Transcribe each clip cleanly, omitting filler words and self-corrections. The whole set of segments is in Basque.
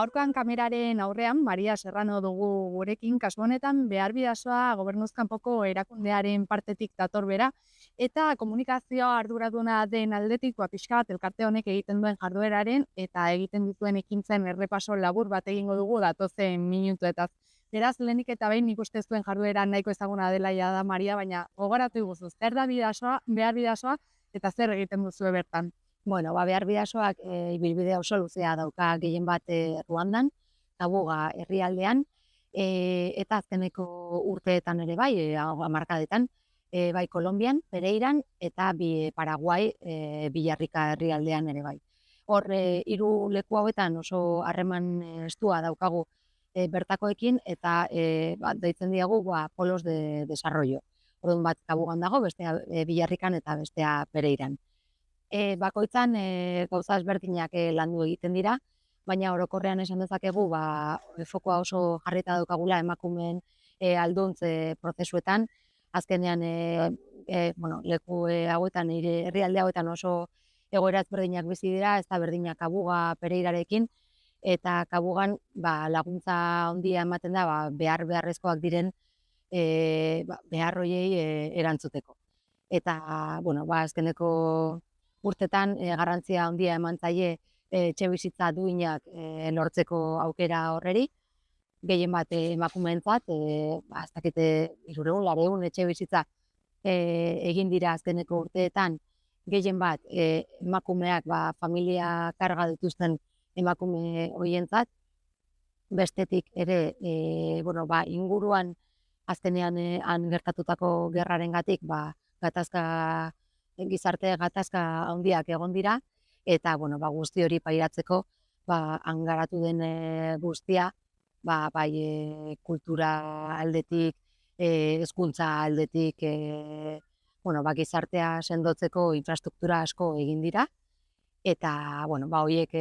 gaurkoan kameraren aurrean Maria Serrano dugu gurekin, kasu honetan Behar Bidasoa gobernuz kanpoko erakundearen partetik dator bera, eta komunikazioa arduraduna den aldetik, pixka bat elkarte honek egiten duen jardueraren eta egiten dituen ekintzen errepaso labur bat egingo dugu datozen minutuetaz. Beraz, lehenik eta behin nik uste zuen jarduera nahiko ezaguna dela ja da Maria, baina gogoratu iguzuz, zer da bidasoa, Behar Bidasoa eta zer egiten duzue bertan. Bueno, Behar Bidasoak ibilbide oso luzea dauka gehien bat Ruandan, Tabuga herrialdean, eta azkeneko urteetan ere bai, hamarkadetan, bai Kolonbian, Pereiran, eta Paraguai, Villarrica herrialdean ere bai. Hor, hiru leku hauetan oso harreman estua daukagu bertakoekin, eta deitzen diagu polos de desarrollo. Orduan bat Tabugan dago, bestea Villarrican eta bestea Pereiran. Bakoitzan gauza ezberdinak landu egiten dira, baina orokorrean esan dezakegu fokoa oso jarrita daukagula emakumeen alduntze prozesuetan. Azkenean leku hauetan, herrialde hauetan oso egoera ezberdinak bizi dira, ez da berdinak Kabuga Pereirarekin, eta Kabugan laguntza handia ematen da beharrezkoak diren behar horiei erantzuteko. Eta azkeneko urtetan garrantzia handia eman zaie etxebizitza duinak lortzeko aukera horreri, gehien bat emakumeentzat, ez dakite 300-400 etxebizitza egin dira azkeneko urteetan, gehien bat emakumeak familia karga dituzten emakume horientzat, bestetik ere inguruan azkenean han gertatutako gerrarengatik gizarte gatazka handiak egon dira, eta guzti hori pairatzeko han garatu den guztia, bai kultura aldetik, hezkuntza aldetik, gizartea sendotzeko infrastruktura asko egin dira, eta horiek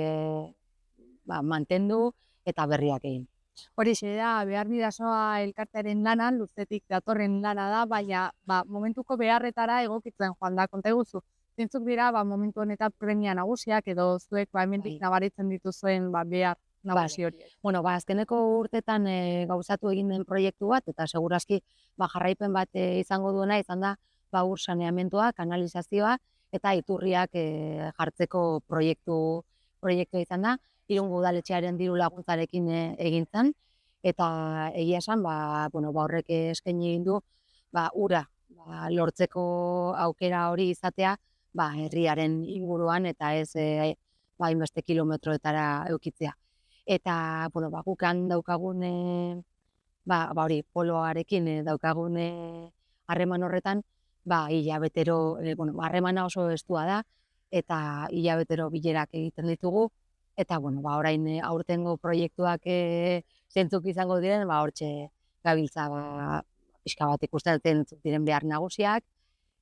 mantendu eta berriak egin. Horixe da, Behar Bidasoa elkartearen lana, luzetik datorren lana da, baina momentuko beharretara egokitzen joan da, konta eguzu. Zintzuk dira, momentu honetan premia nagusiak edo zuek hemendik nabaritzen dituzuen behar nagusi horiek. Azkeneko urtetan gauzatu egin den proiektu bat, eta segurazki jarraipen bat izango duena, izan da ur saneamentua, kanalizazioa, eta iturriak jartzeko proiektu izan da, Irungo udaletxearen diru laguntzarekin egin zen, eta egia esan, horrek eskaini egin du, ura lortzeko aukera hori izatea, herriaren inguruan eta ez hainbeste kilometroetara eukitzea. Eta, gukan daukagun, poloarekin daukagun harreman horretan, hilabetero, harremana oso estua da, eta hilabetero bilerak egiten ditugu, eta, orain aurtengo proiektuak zentzuk izango diren, hortxe gabiltza pixka bat ikusten diren behar nagusiak,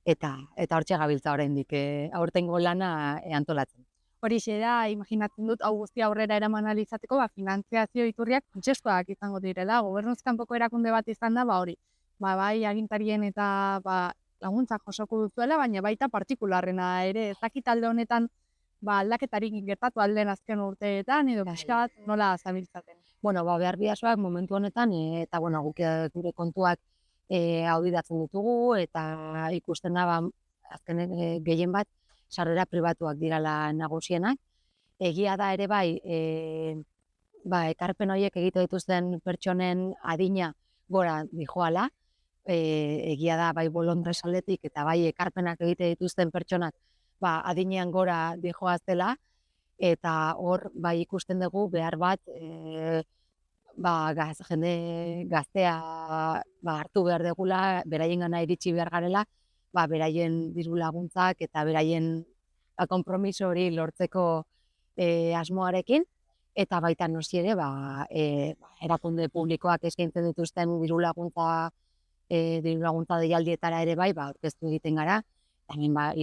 eta hortxe gabiltza oraindik aurtengo lana antolatzen. Horixe da, imaginatzen dut, hau guztia aurrera eraman ahal izateko, finantziazio iturriak funtsezkoak izango direla, gobernuz kanpoko erakunde bat izan da, hori. Bai agintarien eta laguntzak josoko duzuela, baina baita partikularrena ere, ez dakit alde honetan aldaketarik gertatu alden azken urteetan, edo pixka bat nola zabiltzaten. Behar Bidasoak momentu honetan, eta guk gure kontuak audidatzen ditugu, eta ikusten da, azken gehien bat, sarrera pribatuak dirala nagusienak. Egia da ere bai, ekarpen horiek egite dituzten pertsonen adina gora dijoala, egia da bai bolondrez aldetik eta bai ekarpenak egite dituzten pertsonak adinean gora dijoaztela, eta hor ikusten dugu behar bat jende gaztea hartu behar dugula, beraien gana iritsi behar garela, beraien diru laguntzak eta beraien konpromiso hori lortzeko asmoarekin, eta baita noski ere erakunde publikoak eskaintzen dituzten diru laguntza deialdietara ere aurkeztu egiten gara, hemen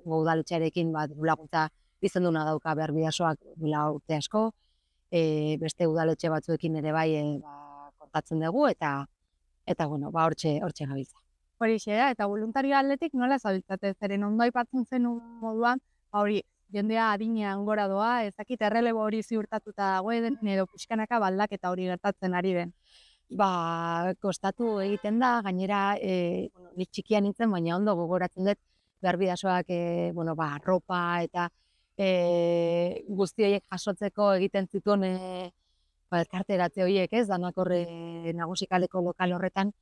Irungo udaletxearekin diru laguntza izenduna dauka Behar Bidasoak duela urte asko, beste udaletxe batzuekin ere kontatzen dugu, eta hortxe gabiltza. Horixe da, eta voluntario aldetik nola zabiltzate, zeren ondo aipatzen zen moduan, hori, jendea adinean gora doa, ez dakit errelebo hori ziurtatuta dagoen edo pixkanaka baldaketa hori gertatzen ari den. Kostatu egiten da, gainera, nik txikia nintzen, baina ondo gogoratzen dut, behar bidasoak, ropa eta guzti horiek jasotzeko egiten zituen elkarteratze horiek, ez, danak horre nagusikaleko lokal horretan,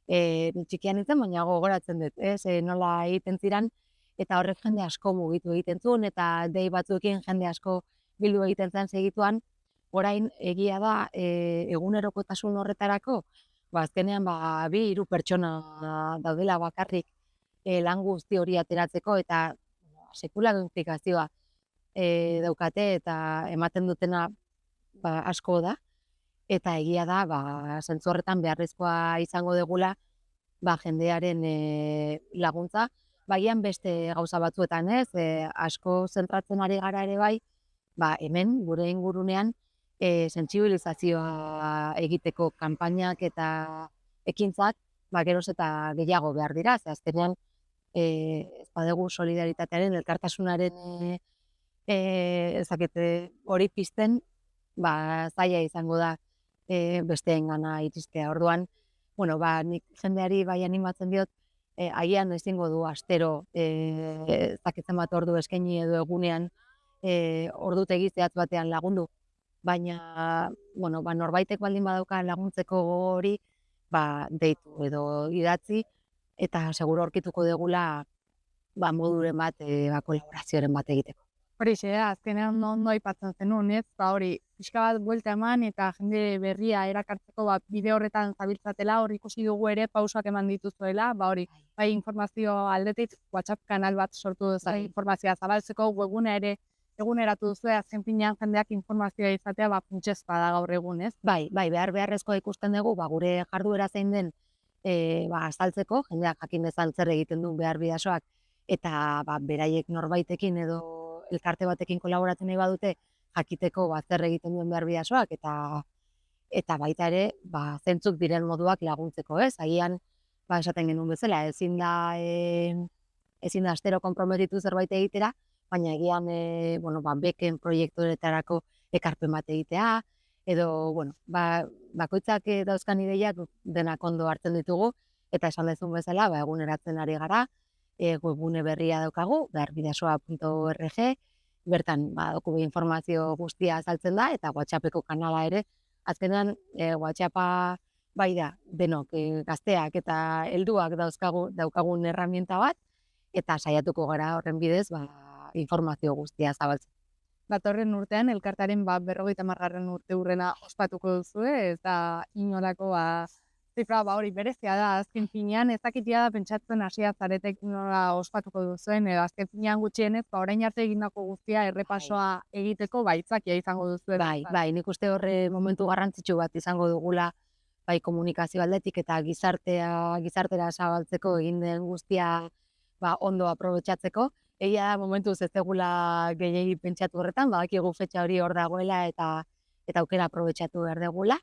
nik txikia nintzen, baina gogoratzen dut, ez, nola egiten ziren, eta horrek jende asko mugitu egiten zuen, eta dei batzuekin jende asko bildu egiten zen segituan. Orain, egia da, egunerokotasun horretarako, azkenean 2-3 pertsona daudela bakarrik lan guzti hori ateratzeko, eta sekulako implikazioa daukate, eta ematen dutena asko da, eta egia da, zentzu horretan beharrezkoa izango degula, jendearen laguntza, bagian beste gauza batzuetan ez, asko zentratzen ari gara ere bai, hemen, gure ingurunean, sentsibilizazioa egiteko kanpainak eta ekintzak, geroz eta gehiago behar dira, ze azkenean ez badugu solidaritatearen, elkartasunaren hori pizten, zaila izango da besteengana iristea. Orduan, nik jendeari bai animatzen diot, agian ezingo du astero zaketzen bat ordu eskaini edo egunean ordutegi zehatz batean lagundu. Baina, norbaitek baldin badauka laguntzeko hori, deitu edo idatzi, eta seguro aurkituko degula moduren bat, kolaborazioaren bat egiteko. Horixe, azkenean ondo aipatzen zenuen, ez? Hori, pixka bat buelta eman eta jende berria erakartzeko bide horretan zabiltzatela, hor ikusi dugu ere pausoak eman dituzuela, bai informazio aldetik, WhatsApp kanal bat sortu duzu informazioa zabaltzeko, webgunea ere eguneratu duzu, azken finean jendeak informazioa izatea funtsezkoa da gaur egun, ez? Beharrezkoa ikusten dugu, gure jarduera zein den azaltzeko, jendeak jakin dezan zer egiten duen behar bidasoak, eta beraiek norbaitekin edo elkarte batekin kolaboratzen nahi badute, jakiteko zer egiten duen behar bidasoak, eta baita ere, zentzuk diren moduak laguntzeko, ez? Agian, esaten genuen bezala, ezin da astero konprometitu zerbait egitera, baina egian, beken proiektuetarako ekarpen bat egitea, edo, bakoitzak dauzkan ideiak denak ondo hartzen ditugu, eta esan dezun bezala, eguneratzen ari gara, webgune berria daukagu, beharbidasoa.org, bertan, informazio guztia azaltzen da, eta WhatsAppeko kanala ere, azkenean, WhatsAppa bai da, denok, gazteak eta helduak daukagun erramienta bat, eta saiatuko gara horren bidez, informazio guztia zabaltzen. Datorren urtean, elkartaren 50. urte hurrena ospatuko duzue, eta inolako zifra hori berezia da, azken finean, ez dakitia da pentsatzen hasia zaretek nola ospatuko duzuen, edo azken finean gutxienez, orain arte egindako guztia errepasoa egiteko baitzakia izango duzue. Nik uste horre momentu garrantzitsu bat izango dugula, komunikazio aldetik eta gizartera zabaltzeko egin den guztia ondo aprobetxatzeko. Egia da momentuz ez degula gehiegi pentsatu horretan, badakigu fetxa hori hor dagoela eta aukera aprobetxatu behar degula.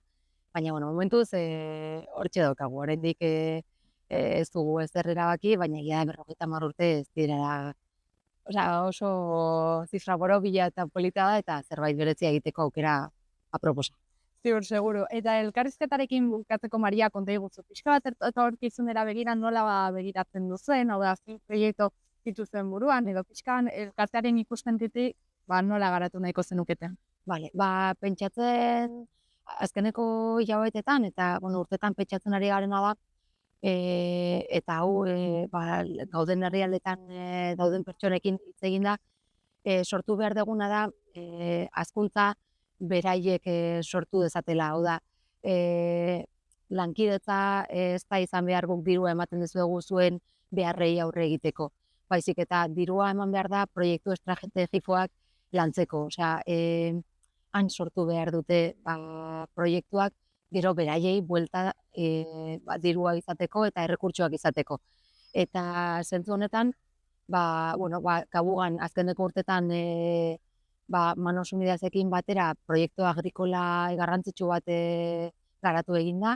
Baina, momentuz hortxe daukagu, oraindik ez dugu ezer erabaki, baina egia da 50 urte ez direla. Oso zifra borobila eta polita da, eta zerbait berezia egiteko aukera aproposa. Ziur, seguro. Eta elkarrizketarekin bukatzeko Maria konta iguzu. Pixka bat etorkizunera begira nola begiratzen duzuen, hau da, proiektu dituzuen buruan, edo pixkan elkartearen ikuspentitik nola garatu nahiko zenuketen. Pentsatzen azkeneko hilabetetan eta urtetan pentsatzen ari garena da, eta hau gauden herrialdetan dauden pertsonekin hitz egin da, sortu behar duguna da hazkuntza beraiek sortu dezatela, hau da, lankidetza ez da izan behar guk dirua ematen dizuegu zuen beharrei aurre egiteko. Baizik eta dirua eman behar da proiektu estrategikoak lantzeko. Osea, han sortu behar dute proiektuak gero beraiei buelta dirua izateko eta errekurtsoak izateko. Eta zentzu honetan, kabugan azkeneko urtetan Manos Unidasekin batera proiektu agrikola garrantzitsu bat garatu egin da,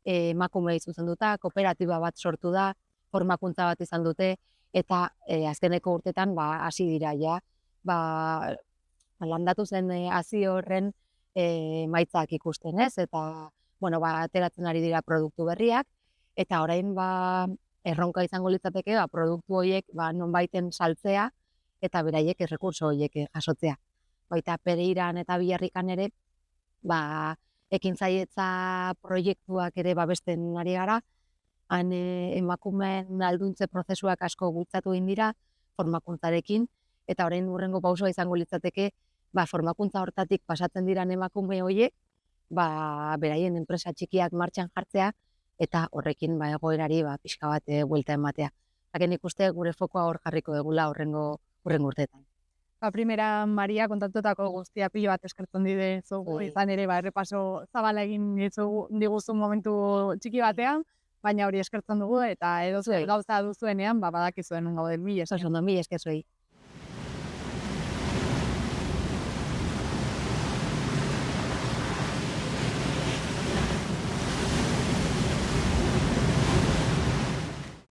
emakumei zuzenduta, kooperatiba bat sortu da, formakuntza bat izan dute, eta azkeneko urtetan hasi dira ja landatu zen hazi horren emaitzak ikusten, ez? Eta, bueno, ateratzen ari dira produktu berriak, eta orain erronka izango litzateke produktu horiek nonbaiten saltzea eta beraiek errekurso horiek jasotzea. Baita Pereiran eta Biarrikan ere, ekintzailetza proiektuak ere babesten ari gara, han emakumeen alduntze prozesuak asko bultzatu egin dira formakuntzarekin, eta orain hurrengo pausoa izango litzateke formakuntza hortatik pasatzen diran emakume horiek, beraien enpresa txikiak martxan jartzea, eta horrekin egoerari pixka bat buelta ematea. Nik uste gure fokoa hor jarriko dugula hurrengo urteetan. Primera Maria kontatutako guztia pilo bat eskertzen dizugu, izan ere errepaso zabala egin diguzu momentu txiki batean, baina hori eskertzen dugu, eta edo gauza duzuenean badakizuen gauden. Mila esker. Mila esker zuei.